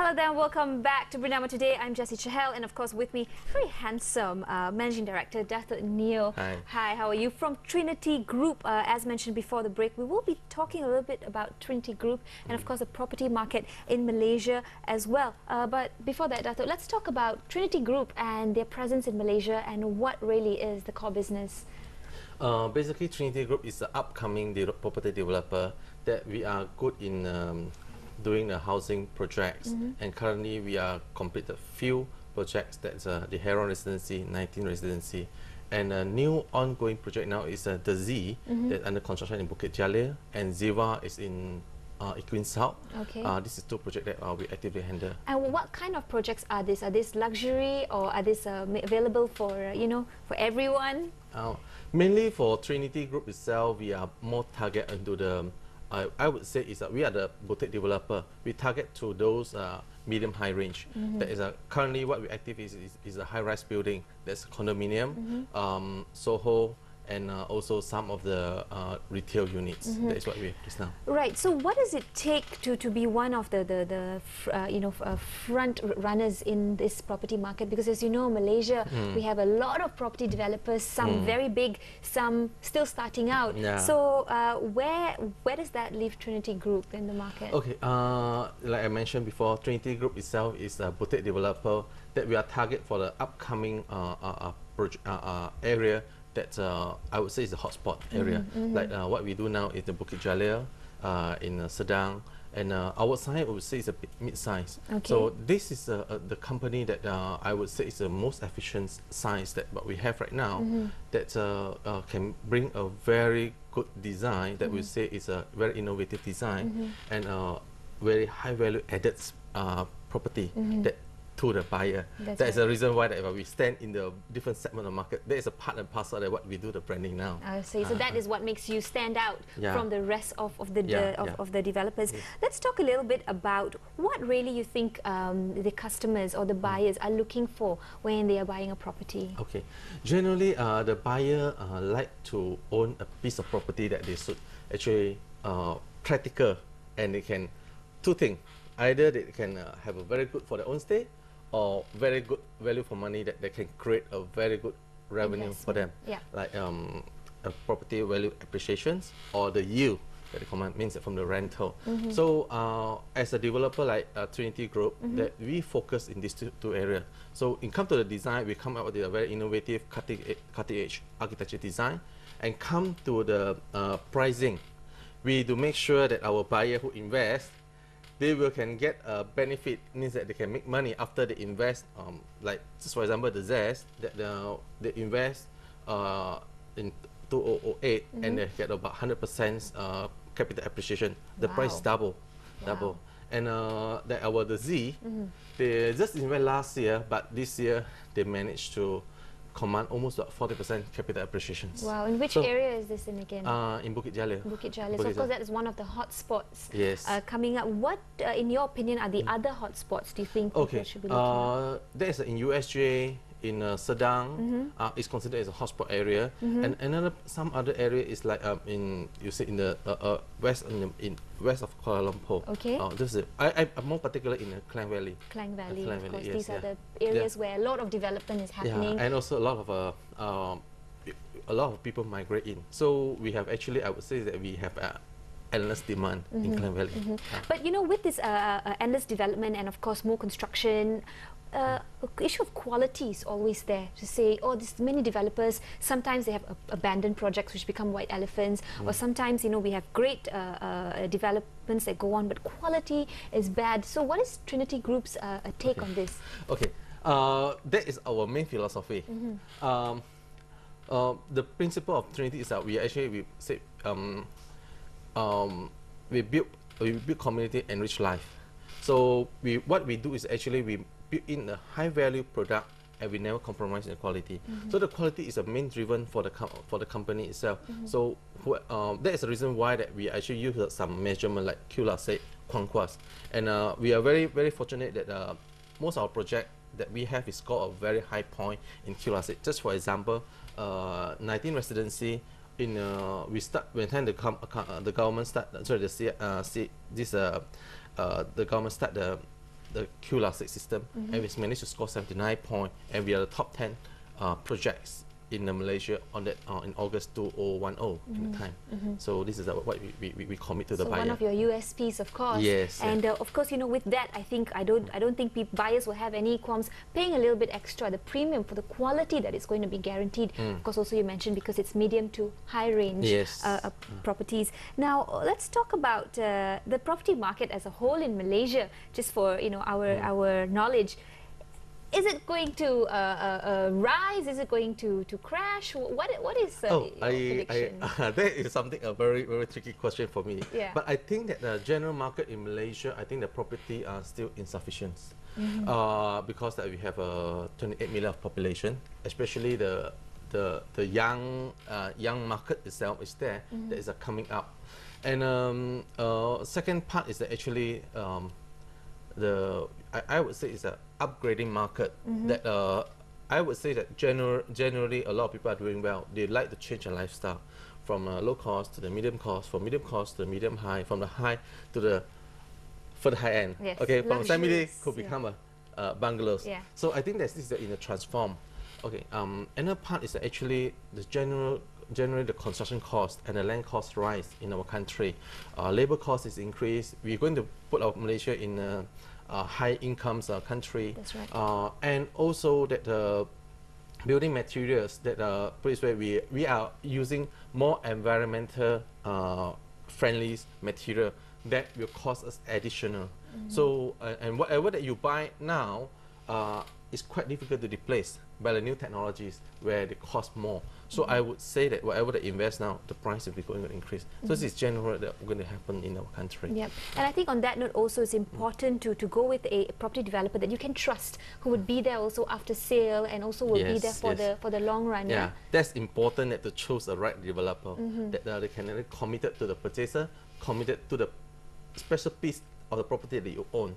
Hello there, and welcome back to Bernama Today. I'm Jessie Chahel, and of course with me, very handsome Managing Director, Dato Neoh. Hi. Hi, how are you? From Trinity Group, as mentioned before the break, we will be talking a little bit about Trinity Group and of course the property market in Malaysia as well. But before that, Dato, let's talk about Trinity Group and their presence in Malaysia and what really is the core business. Basically, Trinity Group is the upcoming property developer that we are good in doing the housing projects, and currently we are completed few projects. That's the Heron Residency, 19 Residency, and a new ongoing project now is the Z that's under construction in Bukit Jalil, and Ziva is in Equine South. Okay. This is two projects that we actively handle. And what kind of projects are these? Are these luxury or are these available for for everyone? Mainly for Trinity Group itself, we are more target into the I would say is that we are the boutique developer. We target to those medium high range. That is currently what we active is a high-rise building. That's condominium, Soho, and also some of the retail units. That is what we have just now. Right. So what does it take to be one of the front runners in this property market? Because as you know, Malaysia, we have a lot of property developers, some very big, some still starting out. Yeah. So where does that leave Trinity Group in the market? Okay. Like I mentioned before, Trinity Group itself is a boutique developer that we are target for the upcoming area. That I would say is a hotspot area. Like what we do now is the Bukit Jalil in Sedang, and our size I would say is a mid-size. Okay. So this is the company that I would say is the most efficient size that what we have right now. That can bring a very good design that we say is a very innovative design and very high value added property that to the buyer. That is the reason why that we stand in the different segment of the market. That is a part and parcel of what we do the branding now. I see. So that is what makes you stand out from the rest of the developers. Let's talk a little bit about what really you think the customers or the buyers are looking for when they are buying a property. Okay. Generally, the buyer like to own a piece of property that they should actually practical, and they can two things. Either they can have a very good for their own stay, or very good value for money that they can create a very good revenue for them. Yeah. Like a property value appreciations or the yield that the command means from the rental. So as a developer like Trinity Group, that we focus in these two areas. So in come to the design, we come up with a very innovative cutting edge architecture design, and come to the pricing. We do make sure that our buyer who invest, they can get a benefit, means that they can make money after they invest. Like just for example, the Zest that they invest in 2008 and they get about 100% capital appreciation. The price double. And the Z, they just invest last year, but this year they managed to command almost 40% capital appreciation. Wow, in which area is this in again? In Bukit Jalil. Bukit Jalil. So of course that is one of the hot spots coming up. What, in your opinion, are the other hot spots do you think people should be looking at? There is in USJ, in Sedang, is considered as a hotspot area, and some other area is like in the west west of Kuala Lumpur. Okay. I'm more particular in Klang Valley. Klang Valley, Klang of Valley, course. yes, These are the areas where a lot of development is happening. Yeah, and also a lot of people migrate in. So we have actually, I would say that we have endless demand in Klang Valley. But you know, with this endless development and of course more construction, issue of quality is always there. To say, oh, there's many developers, sometimes they have abandoned projects which become white elephants, or sometimes, you know, we have great developments that go on, but quality is bad. So what is Trinity Group's take on this? Okay, that is our main philosophy. The principle of Trinity is that we build community, enrich life. So what we do is actually we build in a high value product, and we never compromise in quality. So the quality is a main driven for the company itself. So that is the reason why that we actually use some measurement like QLA said, Quanquas, and we are very fortunate that most of our project that we have is scored a very high point in QLA said. Just for example, 19 Residency. We start when the government start. Sorry, the government start the QLASIC system, and we managed to score 79 points, and we are the top 10 projects in Malaysia on that in August 2010 in the time. So this is what we commit to the buyer. One of your USPs, of course. Yes. And of course, you know, with that, I don't think buyers will have any qualms paying a little bit extra, the premium for the quality that is going to be guaranteed. Of course, also you mentioned because it's medium to high range properties. Now let's talk about the property market as a whole in Malaysia, just for our knowledge. Is it going to rise? Is it going to crash? What is your prediction? That is something a very tricky question for me. Yeah. But I think that the general market in Malaysia, I think the property are still insufficient because that we have a 28 million of population, especially the young market itself is there that is coming up. And second part is that actually I would say it's a upgrading market that I would say that generally a lot of people are doing well. They like to change their lifestyle from low cost to the medium cost, from medium cost to the medium high, from the high to the further high end. Yes. Okay, from Luxurious, semi could become a bungalows. Yeah. So I think this is in a transform. Okay. Another part is that actually the generally the construction cost and the land cost rise in our country. Labor cost is increased. We're going to put our Malaysia in a high incomes country. That's right. And also that the building materials that place where we are using more environmental friendly material that will cost us additional. So and whatever that you buy now is quite difficult to replace by the new technologies where they cost more. So I would say that whatever they invest now, the price will be going to increase. So this is general that going to happen in our country. Yep. And I think on that note also it's important to go with a property developer that you can trust, who would be there also after sale and also will be there for the long run. Yeah, that's important that to choose the right developer, that they can be committed to the purchaser, committed to the special piece of the property that you own,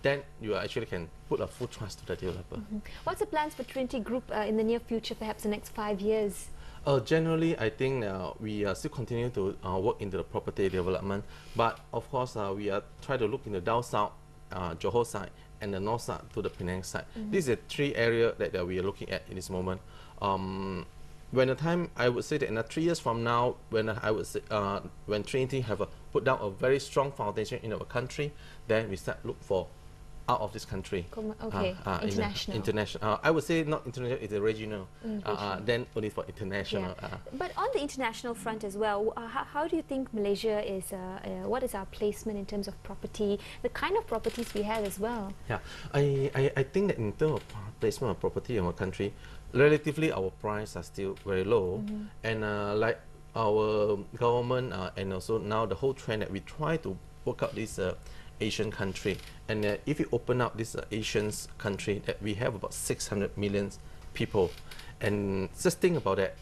then you actually can put a full trust to the developer. What's the plans for Trinity Group in the near future, perhaps the next 5 years? Generally, I think we still continue to work into the property development, but of course we are trying to look in the down south, Johor side, and the north side to the Penang side. These are three areas that we are looking at in this moment. When the time, I would say that in 3 years from now, when I would say when Trinity have put down a very strong foundation in our country, then we start look for out of this country. Okay, international. International. I would say not international, it's a regional. Then only for international. Yeah. But on the international front as well, how do you think Malaysia is, what is our placement in terms of property, the kind of properties we have as well? Yeah, I think that in terms of placement of property in our country, relatively our prices are still very low. And like our government and also now the whole trend that we try to work out this Asian country, and if you open up this Asian country, that we have about 600 million people, and just think about that,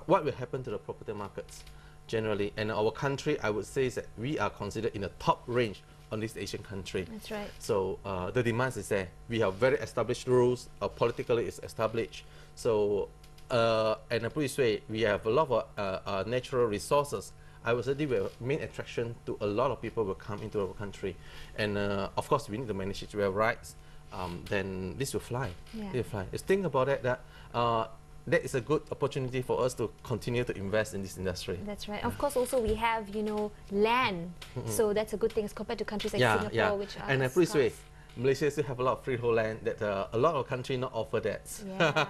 what will happen to the property markets generally, and our country, I would say is that we are considered in the top range on this Asian country. That's right. So the demand is there. We have very established rules, politically it's established. So and I put it this way, we have a lot of natural resources. I would say they will main attraction to a lot of people will come into our country, and of course we need to manage it. We have rights, then this will fly. Yeah. It will fly. Just think about it, that that is a good opportunity for us to continue to invest in this industry. That's right. Of course, also we have land, so that's a good thing as compared to countries like Singapore, which are and I put it this way, Malaysia still have a lot of freehold land that a lot of countries not offer that. Yeah,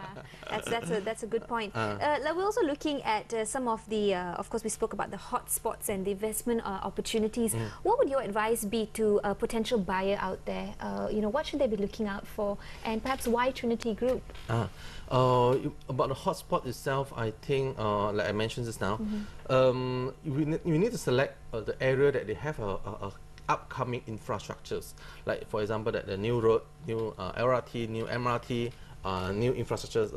that's a good point. We're also looking at some of the, of course, we spoke about the hotspots and the investment opportunities. What would your advice be to a potential buyer out there? What should they be looking out for, and perhaps why Trinity Group? About the hotspot itself, I think, like I mentioned just now, we need to select the area that they have a upcoming infrastructures, like for example that the new road, new LRT, new MRT, new infrastructures,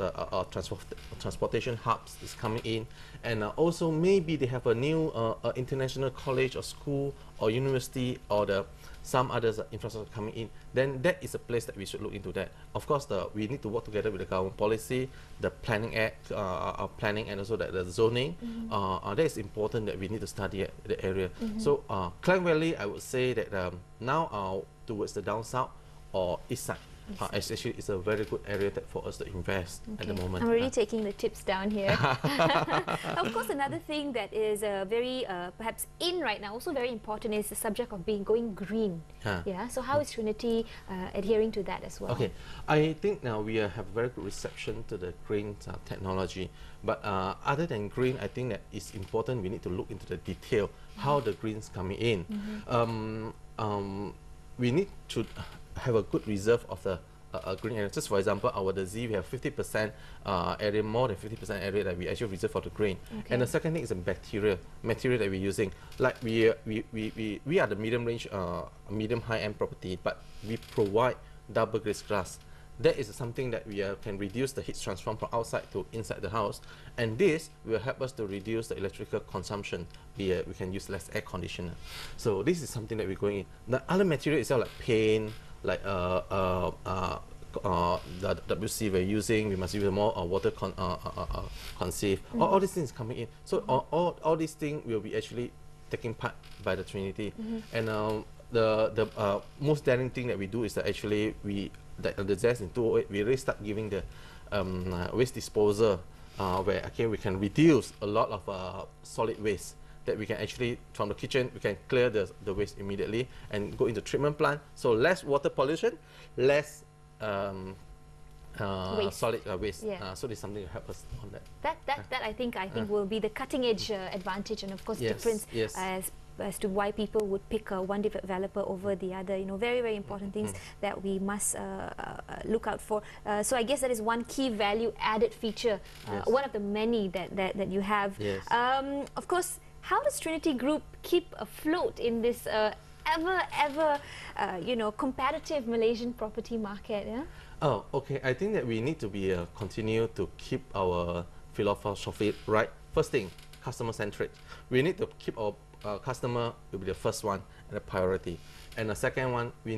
transportation hubs is coming in, and also maybe they have a new international college or school or university or some others infrastructure coming in. Then that is a place that we should look into that. Of course, we need to work together with the government policy, the planning act, planning, and also the zoning. That is important that we need to study the area. So Klang Valley, I would say that now towards the down south or east side. Actually, it's a very good area for us to invest at the moment. I'm already taking the tips down here. Of course, another thing that is very perhaps in right now, also very important, is the subject of going green. Yeah. So how is Trinity adhering to that as well? Okay, I think now we have very good reception to the green technology. But other than green, I think that it's important we need to look into the detail how the green's coming in. We need to have a good reserve of the green area. Just for example, the Z, we have 50% area, more than 50% area that we actually reserve for the green. And the second thing is the material that we're using. Like we are the medium range, medium high end property, but we provide double glazed glass. That is something that we can reduce the heat transfer from outside to inside the house, and this will help us to reduce the electrical consumption. We can use less air conditioner. So this is something that we're going in. The other material itself, like paint, like the WC we're using, we must use more water conserve. All these things coming in. So all these things will be actually taking part by the Trinity. And the most daring thing that we do is that actually the ZES in 2008, we really start giving the waste disposal, where we can reduce a lot of solid waste that we can actually, from the kitchen, we can clear the waste immediately and go into treatment plant. So less water pollution, less solid waste. So there's something to help us on that. That I think will be the cutting edge advantage, and of course difference as to why people would pick one developer over the other. You know, very, very important things that we must look out for. So I guess that is one key value added feature, one of the many that you have. Of course, how does Trinity Group keep afloat in this ever competitive Malaysian property market? Oh, okay. I think that we need to be continue to keep our philosophy right. First thing, customer centric. We need to keep our customer will be the first one and the priority. And the second one, we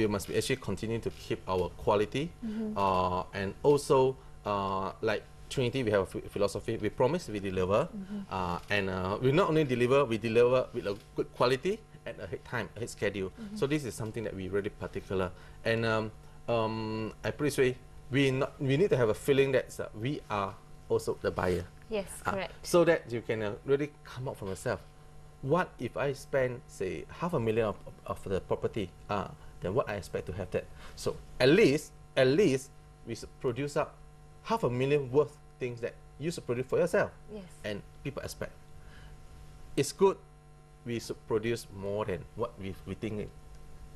must be actually continue to keep our quality, and also like Trinity, we have a philosophy. We promise, we deliver, and we not only deliver, we deliver with a good quality at a ahead schedule. So this is something that we really particular. And I put it this way, we need to have a feeling that we are also the buyer. Yes, correct. So that you can really come up from yourself. What if I spend, say, $500,000 of the property? Then what I expect to have that. So at least we should produce up $500,000 worth things that you should produce for yourself. Yes. And people expect. It's good. We should produce more than what we think.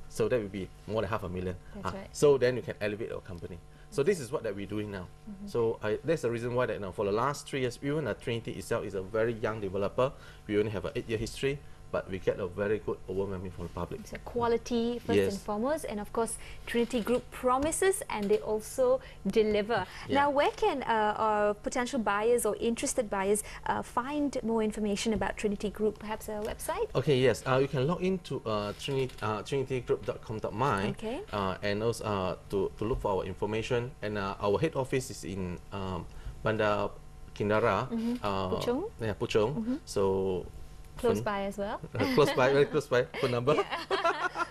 So that will be more than $500,000. That's right. So then you can elevate our company. So this is what that we're doing now. So that's the reason why that now for the last 3 years, even Trinity itself is a very young developer. We only have an 8-year history, but we get a very good overwhelming from the public. So quality first and foremost, and of course Trinity Group promises and they also deliver. Now, where can our potential buyers or interested buyers find more information about Trinity Group? Perhaps a website? Okay, yes. You can log into trinitygroup.com.my and also to look for our information. And our head office is in Bandar Kindara, Puchong. Puchong. So close by as well. Close by, very close by. Phone number.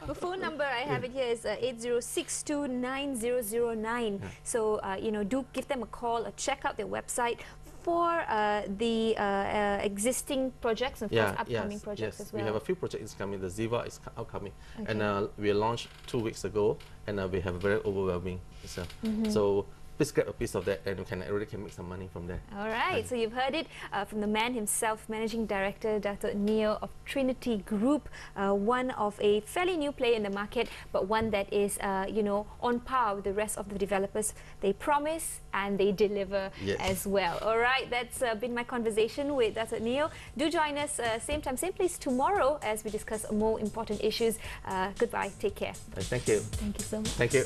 The phone number I have it here is 80629009. So do give them a call or check out their website for the existing projects and of course upcoming projects as well. We have a few projects coming. The Ziva is upcoming, and we launched 2 weeks ago, and we have a very overwhelming. So please grab a piece of that, and you can already make some money from there. All right, so you've heard it from the man himself, Managing Director Dato Neoh of Trinity Group, one of a fairly new player in the market, but one that is, on par with the rest of the developers. They promise and they deliver as well. All right, that's been my conversation with Dato Neoh. Do join us same time, same place tomorrow as we discuss more important issues. Goodbye, take care. Thank you. Thank you so much. Thank you.